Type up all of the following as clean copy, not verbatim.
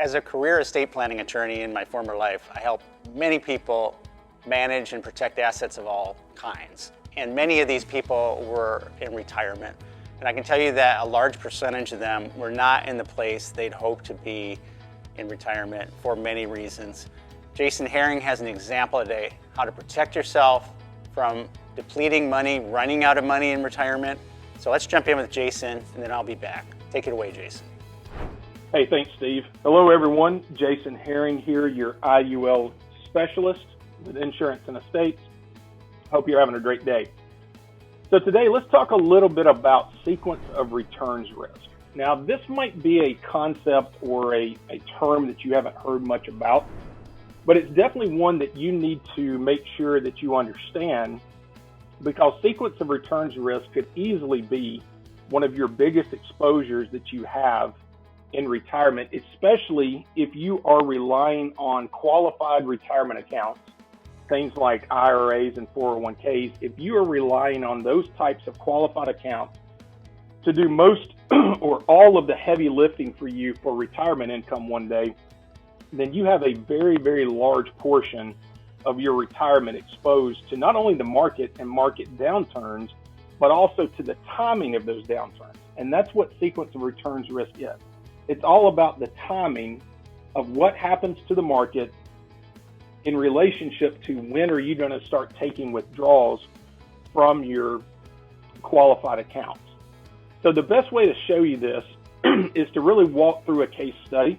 As a career estate planning attorney in my former life, I help many people manage and protect assets of all kinds. And many of these people were in retirement. And I can tell you that a large percentage of them were not in the place they'd hoped to be in retirement for many reasons. Jason Herring has an example today how to protect yourself from depleting money, running out of money in retirement. So let's jump in with Jason, and then I'll be back. Take it away, Jason. Hey, thanks, Steve. Hello, everyone. Jason Herring here, your IUL specialist with Insurance and Estates. Hope you're having a great day. So today, let's talk a little bit about sequence of returns risk. Now, this might be a concept or a term that you haven't heard much about, but it's definitely one that you need to make sure that you understand, because sequence of returns risk could easily be one of your biggest exposures that you have in retirement, especially if you are relying on qualified retirement accounts, things like IRAs and 401ks. If you are relying on those types of qualified accounts to do most or all of the heavy lifting for you for retirement income one day, then you have a very, very large portion of your retirement exposed to not only the market and market downturns, but also to the timing of those downturns. And that's what sequence of returns risk is. It's all about the timing of what happens to the market in relationship to when are you going to start taking withdrawals from your qualified accounts. So the best way to show you this is to really walk through a case study.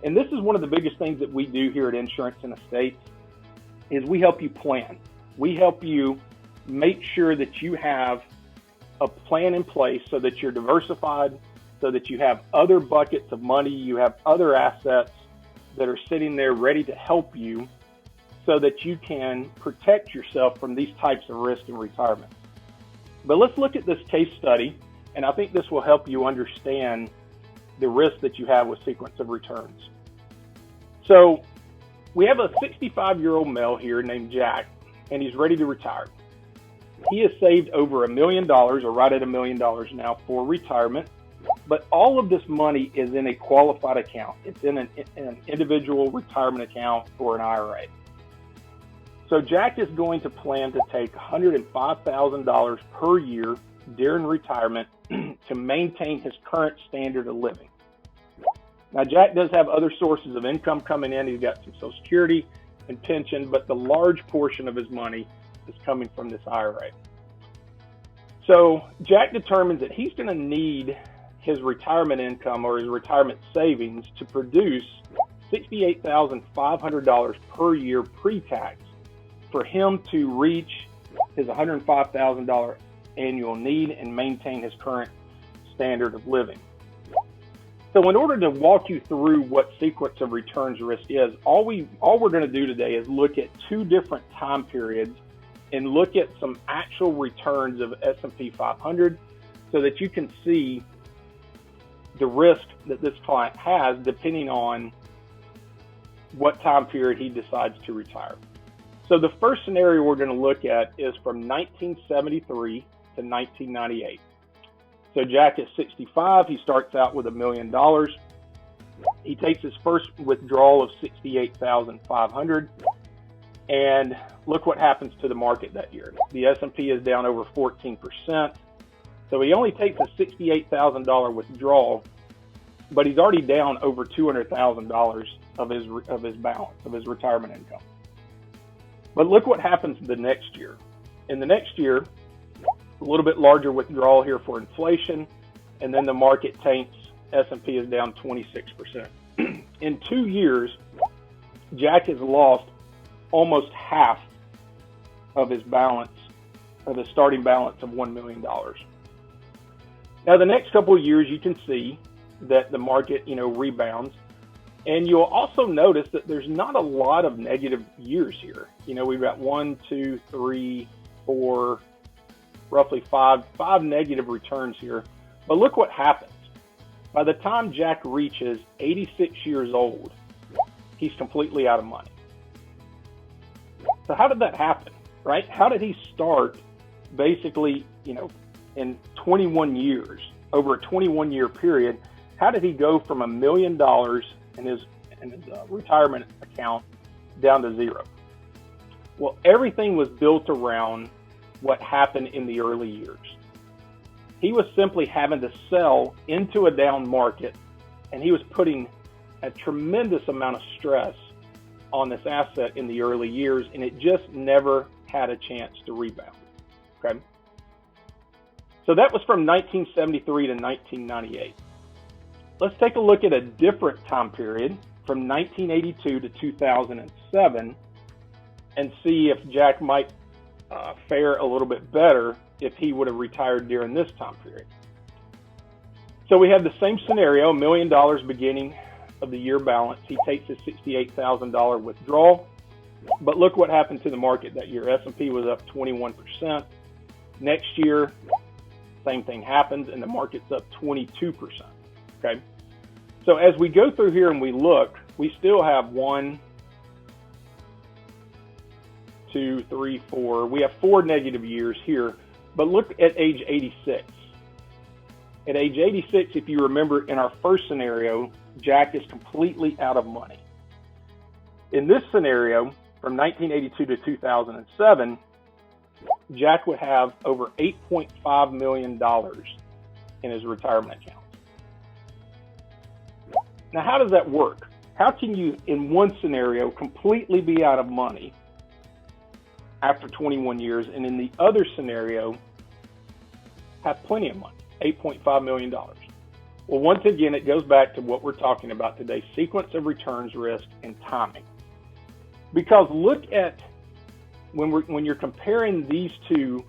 And this is one of the biggest things that we do here at Insurance and Estates is we help you plan. We help you make sure that you have a plan in place so that you're diversified, so that you have other buckets of money, you have other assets that are sitting there ready to help you so that you can protect yourself from these types of risks in retirement. But let's look at this case study, and I think this will help you understand the risk that you have with sequence of returns. So we have a 65-year-old male here named Jack, and he's ready to retire. He has saved over $1 million, or right at $1 million now, for retirement. But all of this money is in a qualified account. It's in an individual retirement account or an IRA. So Jack is going to plan to take $105,000 per year during retirement to maintain his current standard of living. Now, Jack does have other sources of income coming in. He's got some Social Security and pension, but the large portion of his money is coming from this IRA. So Jack determines that he's going to need his retirement income or his retirement savings to produce $68,500 per year pre-tax for him to reach his $105,000 annual need and maintain his current standard of living. So in order to walk you through what sequence of returns risk is, all we're going to do today is look at two different time periods and look at some actual returns of S&P 500 so that you can see the risk that this client has depending on what time period he decides to retire. So the first scenario we're going to look at is from 1973 to 1998. So Jack is 65. He starts out with $1 million. He takes his first withdrawal of $68,500, and look what happens to the market that year. The S&P is down over 14%. So he only takes a $68,000 withdrawal, but he's already down over $200,000 of his balance, of his retirement income. But look what happens the next year. In the next year, a little bit larger withdrawal here for inflation, and then the market tanks. S&P is down 26%. In 2 years, Jack has lost almost half of his balance, of his starting balance of $1 million. Now, the next couple of years, you can see that the market, rebounds. And you'll also notice that there's not a lot of negative years here. We've got 1, 2, 3, 4, roughly five negative returns here. But look what happens. By the time Jack reaches 86 years old, he's completely out of money. So how did that happen, right? How did he start basically, in 21 years, over a 21-year period, how did he go from $1 million in his and his retirement account down to zero. Well, everything was built around what happened in the early years. He was simply having to sell into a down market, and he was putting a tremendous amount of stress on this asset in the early years, and it just never had a chance to rebound. Okay? So that was from 1973 to 1998. Let's take a look at a different time period from 1982 to 2007 and see if Jack might fare a little bit better if he would have retired during this time period. So we have the same scenario, $1 million beginning of the year balance. He takes his $68,000 withdrawal, but look what happened to the market that year. S&P was up 21%. Next year, same thing happens, and the market's up 22%. Okay, so as we go through here and we look, we still have 1, 2, 3, 4. We have 4 negative years here, but look at age 86. At age 86, if you remember in our first scenario, Jack is completely out of money. In this scenario, from 1982 to 2007, Jack would have over $8.5 million in his retirement account. Now, how does that work? How can you, in one scenario, completely be out of money after 21 years, and in the other scenario, have plenty of money, $8.5 million? Well, once again, it goes back to what we're talking about today, sequence of returns, risk, and timing. Because look at, when you're comparing these two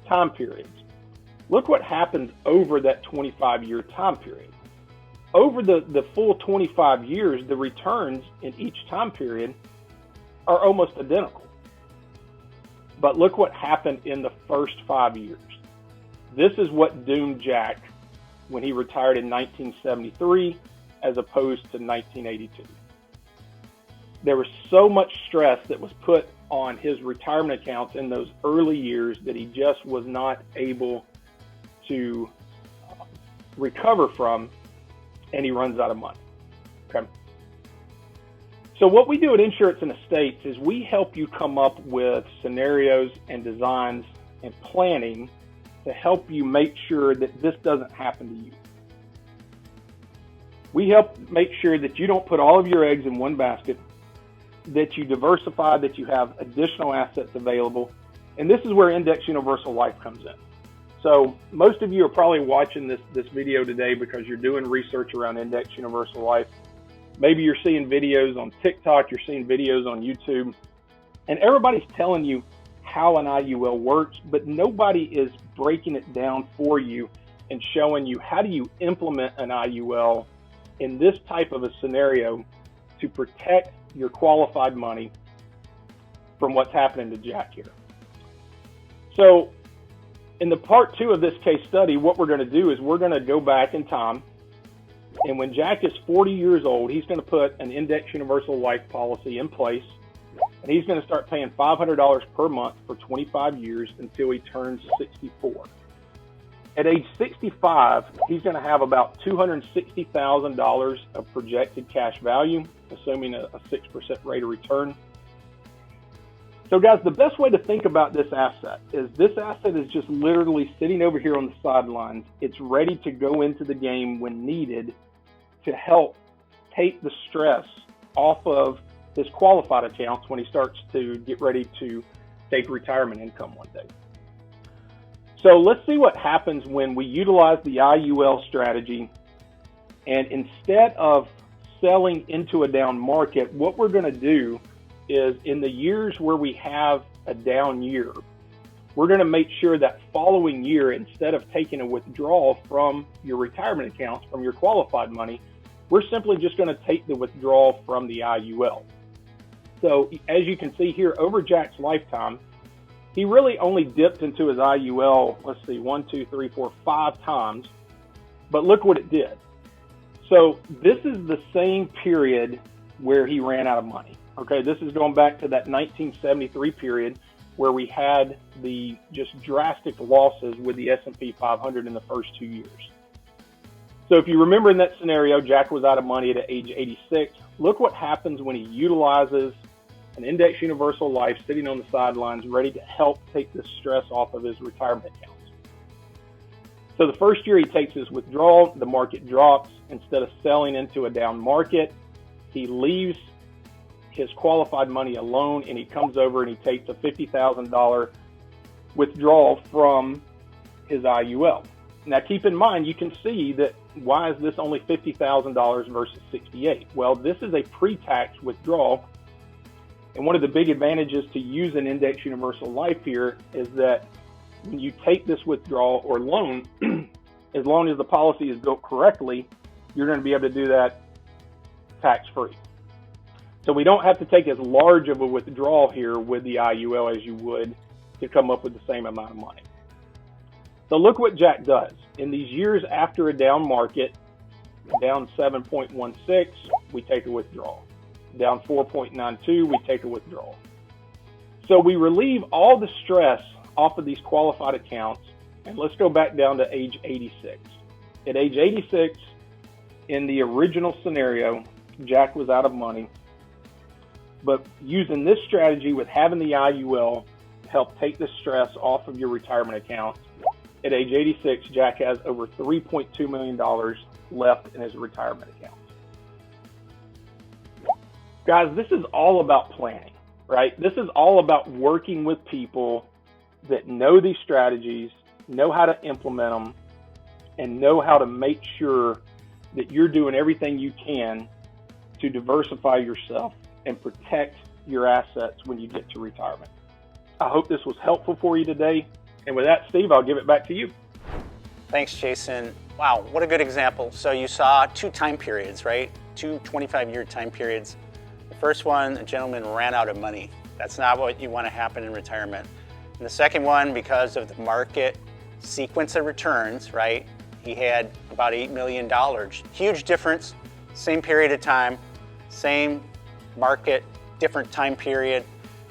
time periods, look what happens over that 25-year time period. Over the full 25 years, the returns in each time period are almost identical. But look what happened in the first 5 years. This is what doomed Jack when he retired in 1973 as opposed to 1982. There was so much stress that was put on his retirement accounts in those early years that he just was not able to recover from, and he runs out of money. Okay. So what we do at Insurance and Estates is we help you come up with scenarios and designs and planning to help you make sure that this doesn't happen to you. We help make sure that you don't put all of your eggs in one basket, that you diversify, that you have additional assets available. And this is where Index Universal Life comes in. So most of you are probably watching this video today because you're doing research around Index Universal Life. Maybe you're seeing videos on TikTok, you're seeing videos on YouTube, and everybody's telling you how an IUL works, but nobody is breaking it down for you and showing you how do you implement an IUL in this type of a scenario to protect your qualified money from what's happening to Jack here. So in the part 2 of this case study, what we're going to do is we're going to go back in time, and when Jack is 40 years old, he's going to put an Index Universal Life policy in place, and he's going to start paying $500 per month for 25 years until he turns 64. At age 65, he's going to have about $260,000 of projected cash value, assuming a 6% rate of return. So guys, the best way to think about this asset is just literally sitting over here on the sidelines. It's ready to go into the game when needed to help take the stress off of his qualified accounts when he starts to get ready to take retirement income one day. So let's see what happens when we utilize the IUL strategy, and instead of selling into a down market, what we're going to do is in the years where we have a down year, we're going to make sure that following year, instead of taking a withdrawal from your retirement accounts, from your qualified money, we're simply just going to take the withdrawal from the IUL. So as you can see here, over Jack's lifetime, he really only dipped into his IUL, let's see, 1, 2, 3, 4, 5 times, but look what it did. So this is the same period where he ran out of money. Okay, this is going back to that 1973 period where we had the just drastic losses with the S&P 500 in the first 2 years. So if you remember in that scenario, Jack was out of money at age 86. Look what happens when he utilizes an index universal life sitting on the sidelines, ready to help take the stress off of his retirement accounts. So the first year he takes his withdrawal, the market drops. Instead of selling into a down market, he leaves his qualified money alone, and he comes over and he takes a $50,000 withdrawal from his IUL. Now keep in mind, you can see that why is this only $50,000 versus $68,000? Well, this is a pre-tax withdrawal. And one of the big advantages to use an index universal life here is that when you take this withdrawal or loan, as long as the policy is built correctly, you're going to be able to do that tax-free. So we don't have to take as large of a withdrawal here with the IUL as you would to come up with the same amount of money. So look what Jack does. In these years after a down market, down 7.16, we take a withdrawal. Down 4.92, we take a withdrawal. So we relieve all the stress off of these qualified accounts, and let's go back down to age 86. At age 86, in the original scenario, Jack was out of money, but using this strategy with having the IUL to help take the stress off of your retirement account, at age 86, Jack has over $3.2 million left in his retirement account. Guys, this is all about planning, right? This is all about working with people that know these strategies, know how to implement them, and know how to make sure that you're doing everything you can to diversify yourself and protect your assets when you get to retirement. I hope this was helpful for you today. And with that, Steve, I'll give it back to you. Thanks, Jason. Wow, what a good example. So you saw two time periods, right? Two 25-year time periods. The first one, a gentleman ran out of money. That's not what you want to happen in retirement. And the second one, because of the market sequence of returns, right? He had about $8 million. Huge difference, same period of time, same market, different time period,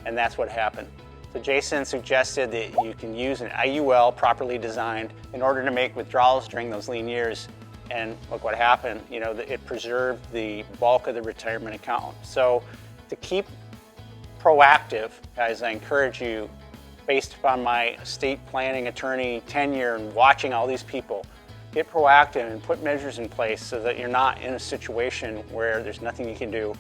and that's what happened. So Jason suggested that you can use an IUL properly designed in order to make withdrawals during those lean years. And look what happened, it preserved the bulk of the retirement account. So to keep proactive, guys, I encourage you, based upon my estate planning attorney tenure and watching all these people, get proactive and put measures in place so that you're not in a situation where there's nothing you can do,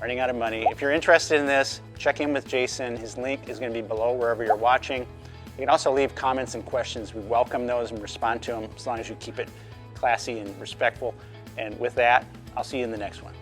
running out of money. If you're interested in this, check in with Jason. His link is going to be below wherever you're watching. You can also leave comments and questions. We welcome those and respond to them as long as you keep it classy and respectful. And with that, I'll see you in the next one.